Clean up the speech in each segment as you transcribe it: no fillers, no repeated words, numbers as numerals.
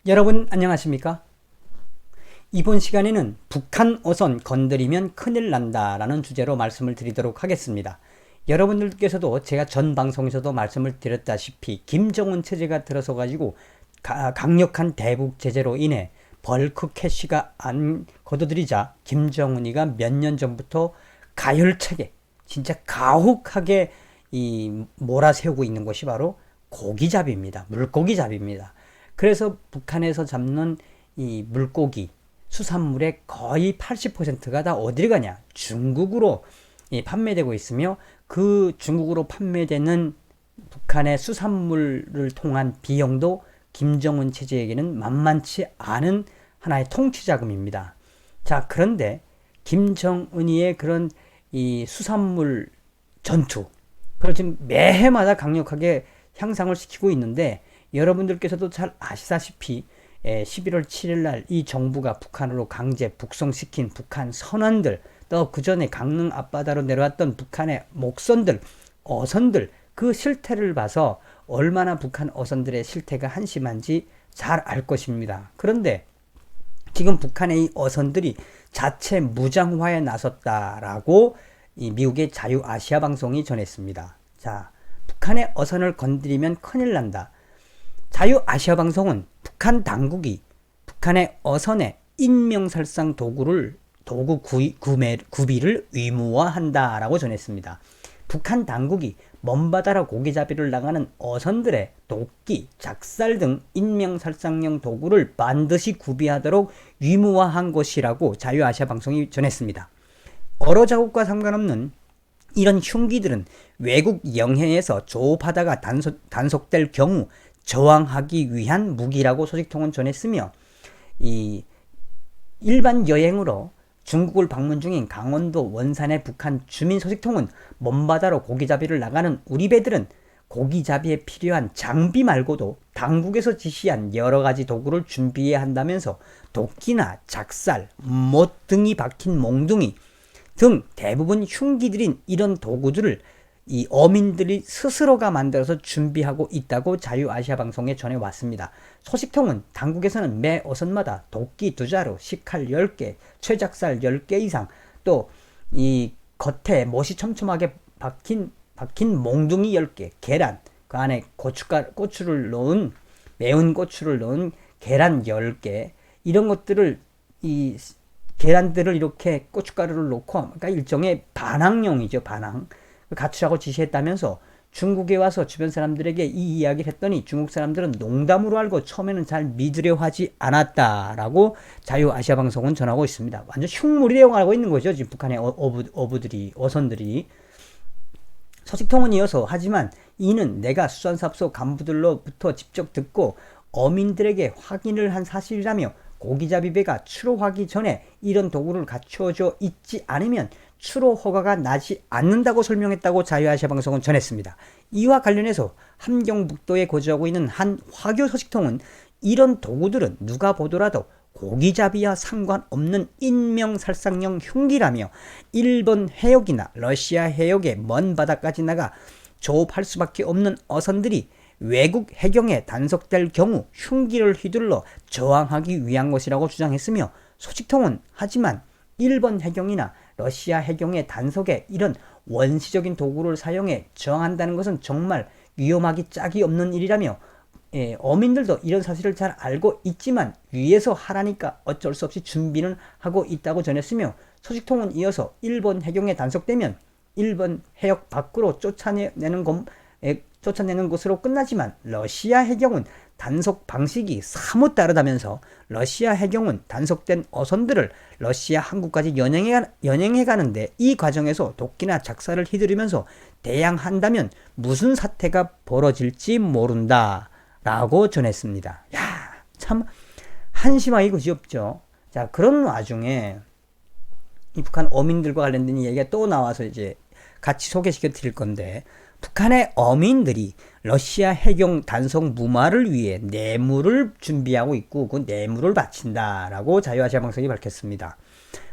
여러분 안녕하십니까? 이번 시간에는 북한 어선 건드리면 큰일 난다 라는 주제로 말씀을 드리도록 하겠습니다. 여러분들께서도 제가 전 방송에서도 말씀을 드렸다시피 김정은 체제가 들어서 가지고 강력한 대북 제재로 인해 벌크 캐시가 안 거둬들이자 김정은이가 몇 년 전부터 가열차게 진짜 가혹하게 몰아세우고 있는 것이 바로 고기잡이입니다. 물고기잡이입니다. 그래서 북한에서 잡는 이 물고기, 수산물의 거의 80%가 다 어디를 가냐? 중국으로 판매되고 있으며 그 중국으로 판매되는 북한의 수산물을 통한 비용도 김정은 체제에게는 만만치 않은 하나의 통치 자금입니다. 자, 그런데 김정은이의 그런 이 수산물 전투, 그걸 지금 매해마다 강력하게 향상을 시키고 있는데 여러분들께서도 잘 아시다시피 11월 7일 날 이 정부가 북한으로 강제 북송시킨 북한 선원들, 또 그 전에 강릉 앞바다로 내려왔던 북한의 목선들, 어선들, 그 실태를 봐서 얼마나 북한 어선들의 실태가 한심한지 잘 알 것입니다. 그런데 지금 북한의 이 어선들이 자체 무장화에 나섰다라고 이 미국의 자유아시아 방송이 전했습니다. 자, 북한의 어선을 건드리면 큰일 난다. 자유아시아 방송은 북한 당국이 북한의 어선에 인명살상 도구 구비를 의무화한다라고 전했습니다. 북한 당국이 먼바다로 고기잡이를 나가는 어선들의 도끼, 작살 등 인명살상용 도구를 반드시 구비하도록 의무화한 것이라고 자유아시아 방송이 전했습니다. 어로 작업과 상관없는 이런 흉기들은 외국 영해에서 조업하다가 단속될 경우 저항하기 위한 무기라고 소식통은 전했으며, 이 일반 여행으로 중국을 방문 중인 강원도 원산의 북한 주민 소식통은 먼바다로 고기잡이를 나가는 우리 배들은 고기잡이에 필요한 장비 말고도 당국에서 지시한 여러 가지 도구를 준비해야 한다면서 도끼나 작살, 못 등이 박힌 몽둥이 등 대부분 흉기들인 이런 도구들을 이 어민들이 스스로가 만들어서 준비하고 있다고 자유아시아 방송에 전해왔습니다. 소식통은 당국에서는 매 어선마다 도끼 2자루, 식칼 10개, 최작살 10개 이상, 또 이 겉에 못이 촘촘하게 박힌 몽둥이 10개, 계란, 그 안에 고추를 넣은, 매운 고추를 넣은 계란 10개, 이런 것들을 이 계란들을 이렇게 고춧가루를 넣고, 그러니까 일종의 반항용이죠, 반항. 갖추라고 지시했다면서 중국에 와서 주변 사람들에게 이 이야기를 했더니 중국 사람들은 농담으로 알고 처음에는 잘 믿으려 하지 않았다라고 자유아시아 방송은 전하고 있습니다. 완전 흉물이라고 알고 있는 거죠, 지금 북한의 어선들이. 소식통은 이어서, 하지만 이는 내가 수산사업소 간부들로부터 직접 듣고 어민들에게 확인을 한 사실이라며 고기잡이 배가 출호하기 전에 이런 도구를 갖추어져 있지 않으면 출호 허가가 나지 않는다고 설명했다고 자유아시아 방송은 전했습니다. 이와 관련해서 함경북도에 거주하고 있는 한 화교 소식통은 이런 도구들은 누가 보더라도 고기잡이와 상관없는 인명살상용 흉기라며 일본 해역이나 러시아 해역의 먼 바다까지 나가 조업할 수밖에 없는 어선들이 외국 해경에 단속될 경우 흉기를 휘둘러 저항하기 위한 것이라고 주장했으며, 소식통은 하지만 일본 해경이나 러시아 해경의 단속에 이런 원시적인 도구를 사용해 저항한다는 것은 정말 위험하기 짝이 없는 일이라며, 어민들도 이런 사실을 잘 알고 있지만 위에서 하라니까 어쩔 수 없이 준비는 하고 있다고 전했으며, 소식통은 이어서 일본 해경에 단속되면 일본 해역 밖으로 쫓아내는 것으로 끝나지만 러시아 해경은 단속 방식이 사뭇 다르다면서 러시아 해경은 단속된 어선들을 러시아 항구까지 연행해 가는데 이 과정에서 도끼나 작살을 휘두르면서 대항한다면 무슨 사태가 벌어질지 모른다 라고 전했습니다. 야, 참 한심하기 그지없죠. 자, 그런 와중에 이 북한 어민들과 관련된 이야기가 또 나와서 이제 같이 소개시켜 드릴 건데, 북한의 어민들이 러시아 해경 단속 무마를 위해 뇌물을 준비하고 있고 그 뇌물을 바친다라고 자유아시아 방송이 밝혔습니다.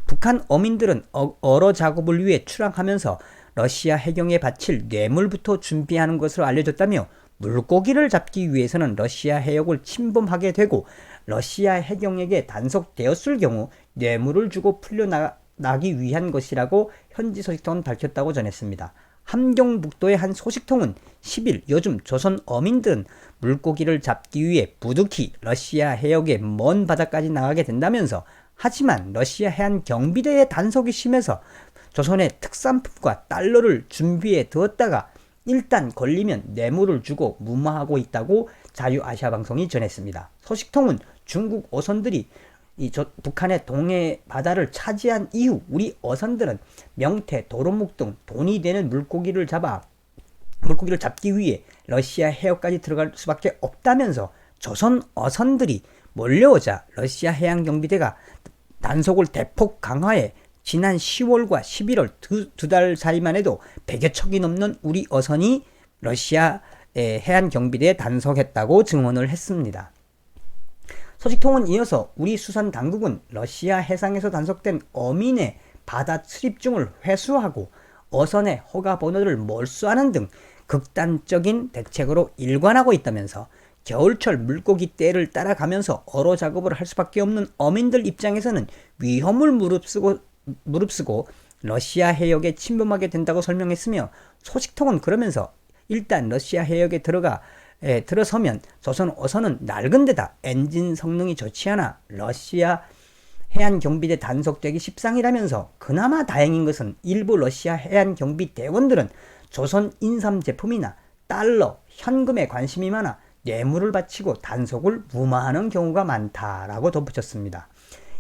북한 어민들은 어로 작업을 위해 출항하면서 러시아 해경에 바칠 뇌물부터 준비하는 것으로 알려졌다며 물고기를 잡기 위해서는 러시아 해역을 침범하게 되고 러시아 해경에게 단속되었을 경우 뇌물을 주고 풀려나기 위한 것이라고 현지 소식통은 밝혔다고 전했습니다. 함경북도의 한 소식통은 10일 요즘 조선 어민들은 물고기를 잡기 위해 부득이 러시아 해역의 먼 바다까지 나가게 된다면서 하지만 러시아 해안 경비대의 단속이 심해서 조선의 특산품과 달러를 준비해 두었다가 일단 걸리면 뇌물을 주고 무마하고 있다고 자유아시아방송이 전했습니다. 소식통은 중국 어선들이 북한의 동해 바다를 차지한 이후 우리 어선들은 명태, 도루묵 등 돈이 되는 물고기를 잡기 위해 러시아 해역까지 들어갈 수밖에 없다면서 조선 어선들이 몰려오자 러시아 해양경비대가 단속을 대폭 강화해 지난 10월과 11월 두 달 사이만 해도 100여 척이 넘는 우리 어선이 러시아 해안경비대에 단속했다고 증언을 했습니다. 소식통은 이어서 우리 수산당국은 러시아 해상에서 단속된 어민의 바다 출입증을 회수하고 어선의 허가 번호를 몰수하는 등 극단적인 대책으로 일관하고 있다면서 겨울철 물고기 떼를 따라가면서 어로 작업을 할 수밖에 없는 어민들 입장에서는 위험을 무릅쓰고 러시아 해역에 침범하게 된다고 설명했으며 소식통은 그러면서 일단 러시아 해역에 들어서면 조선 어선은 낡은 데다 엔진 성능이 좋지 않아 러시아 해안경비대 단속되기 십상이라면서 그나마 다행인 것은 일부 러시아 해안경비대원들은 조선 인삼 제품이나 달러, 현금에 관심이 많아 뇌물을 바치고 단속을 무마하는 경우가 많다라고 덧붙였습니다.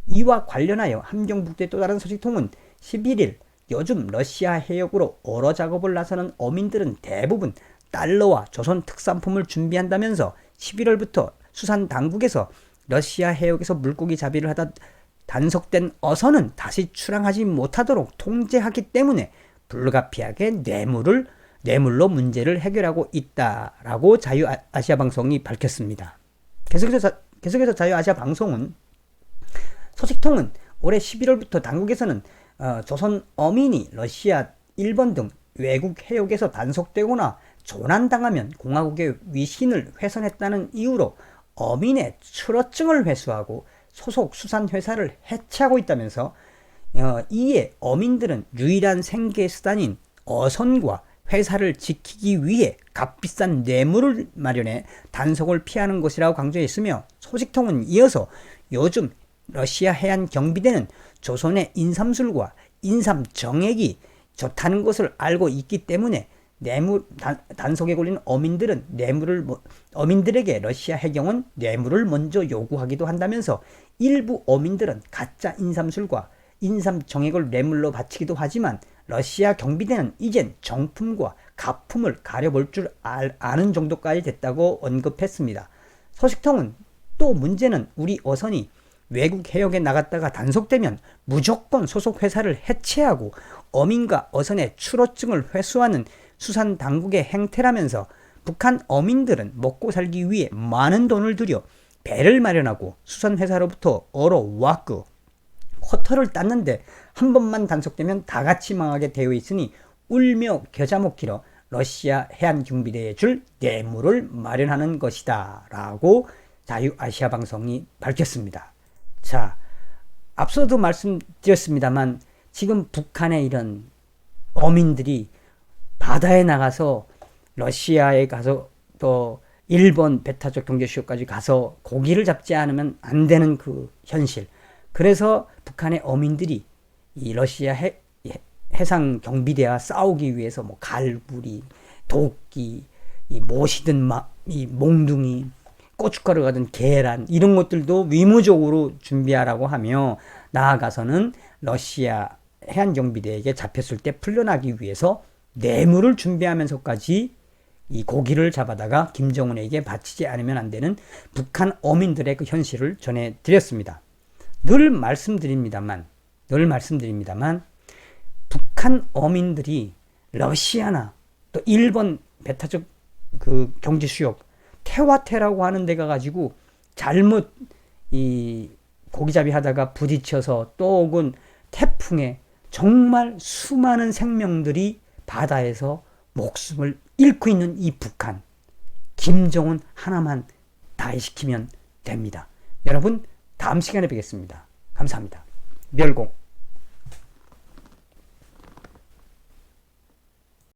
이와 관련하여 함경북도의 또 다른 소식통은 11일 요즘 러시아 해역으로 어로 작업을 나서는 어민들은 대부분 달러와 조선 특산품을 준비한다면서 11월부터 수산당국에서 러시아 해역에서 물고기 잡이를 하다 단속된 어선은 다시 출항하지 못하도록 통제하기 때문에 불가피하게 뇌물로 문제를 해결하고 있다라고 자유아시아방송이 밝혔습니다. 계속해서 자유아시아방송은 소식통은 올해 11월부터 당국에서는 조선 어민이 러시아, 일본 등 외국 해역에서 단속되거나 조난당하면 공화국의 위신을 훼손했다는 이유로 어민의 출어증을 회수하고 소속 수산회사를 해체하고 있다면서 이에 어민들은 유일한 생계수단인 어선과 회사를 지키기 위해 값비싼 뇌물을 마련해 단속을 피하는 것이라고 강조했으며 소식통은 이어서 요즘 러시아 해안 경비대는 조선의 인삼술과 인삼 정액이 좋다는 것을 알고 있기 때문에 단속에 걸린 어민들에게 러시아 해경은 뇌물을 먼저 요구하기도 한다면서 일부 어민들은 가짜 인삼술과 인삼 정액을 뇌물로 바치기도 하지만 러시아 경비대는 이젠 정품과 가품을 가려볼 줄 아는 정도까지 됐다고 언급했습니다. 소식통은 또 문제는 우리 어선이 외국 해역에 나갔다가 단속되면 무조건 소속 회사를 해체하고 어민과 어선의 출어증을 회수하는 수산당국의 행태라면서 북한 어민들은 먹고 살기 위해 많은 돈을 들여 배를 마련하고 수산회사로부터 어로 와꾸 쿼터를 땄는데 한 번만 단속되면 다 같이 망하게 되어 있으니 울며 겨자 먹기로 러시아 해안경비대에 줄 뇌물을 마련하는 것이다 라고 자유아시아방송이 밝혔습니다. 자, 앞서도 말씀드렸습니다만 지금 북한의 이런 어민들이 바다에 나가서 러시아에 가서 또 일본 베타적 경제시효까지 가서 고기를 잡지 않으면 안 되는 그 현실. 그래서 북한의 어민들이 이 러시아 해상 경비대와 싸우기 위해서 뭐 갈고리, 도끼, 이 못이든 이 몽둥이, 고춧가루 같은 계란 이런 것들도 의무적으로 준비하라고 하며 나아가서는 러시아 해안경비대에게 잡혔을 때 풀려나기 위해서 뇌물을 준비하면서까지 이 고기를 잡아다가 김정은에게 바치지 않으면 안 되는 북한 어민들의 그 현실을 전해드렸습니다. 늘 말씀드립니다만 북한 어민들이 러시아나 또 일본 베타적 그 경제 수역 태화태라고 하는 데 가가지고 잘못 이 고기잡이 하다가 부딪혀서 또 혹은 태풍에 정말 수많은 생명들이 바다에서 목숨을 잃고 있는 이 북한. 김정은 하나만 다해시키면 됩니다. 여러분, 다음 시간에 뵙겠습니다. 감사합니다. 멸공.